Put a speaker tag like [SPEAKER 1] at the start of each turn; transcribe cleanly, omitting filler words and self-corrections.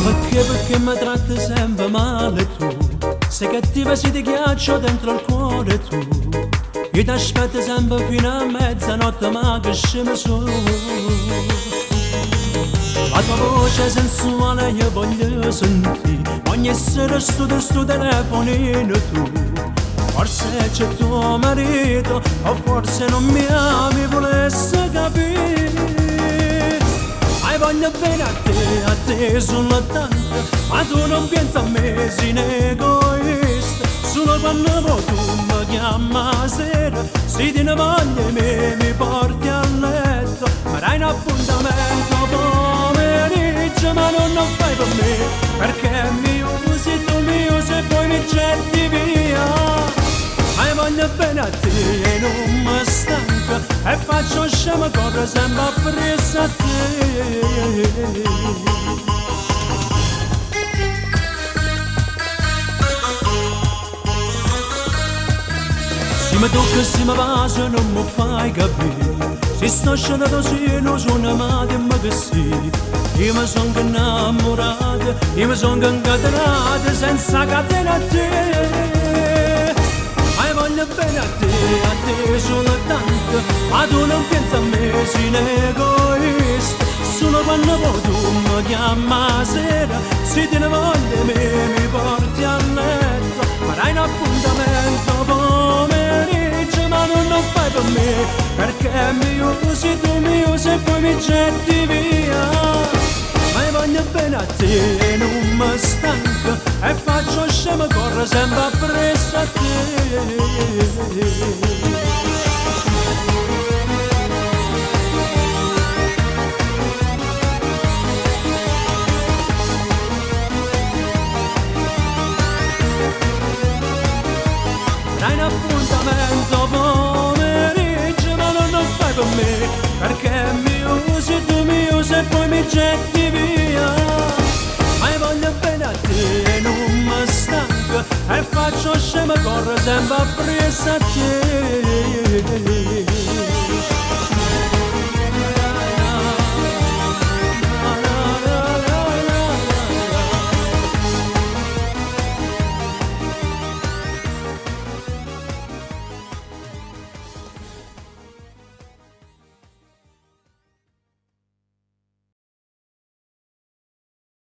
[SPEAKER 1] Perché mi tratti sempre male tu? Sei cattiva se ti ghiaccio dentro il cuore tu. Io ti aspetto sempre fino a mezzanotte ma che scemo su. La tua voce sensuale io voglio sentire. Ogni sera sto telefonino tu. Forse c'è tuo marito o forse non mi ami, volesse capire. Voglio bene a te soltanto, ma tu non pensi a me, sei un egoista. Solo quando tu mi chiami a sera, se ti ne voglio mi porti a letto. Ma dai un appuntamento pomeriggio, ma non lo fai per me, perché mi usi, tu mi usi e poi mi getti via. Ma voglio bene a te e non mi stanco, e faccio scemo, corro sempre appresso a te. Se mi tocca, se mi va, se non mi fai capire. Se sto scendendo sì, non sono amato e ma che sì. Io mi sono innamorato, io mi sono incatenato senza catena a te. Voglio bene a te soltanto, ma tu non pensi a me, sei un egoista. Solo quando poi tu mi chiami a sera, se te ne voglio mi porti a letto. Ma dai un appuntamento pomeriggio, ma non lo fai per me, perché mi usi, tu mi usi e poi mi getti via. Ma voglio bene a te e non mi stanco, e faccio scemo, corro sempre appresso a te. Dai un appuntamento pomeriggio, ma non lo fai per me, perché mi usi, tu mi usi e poi mi getti via. Ma voglio bene a te e non mi stanco, e faccio scemo, corro sempre appresso a te.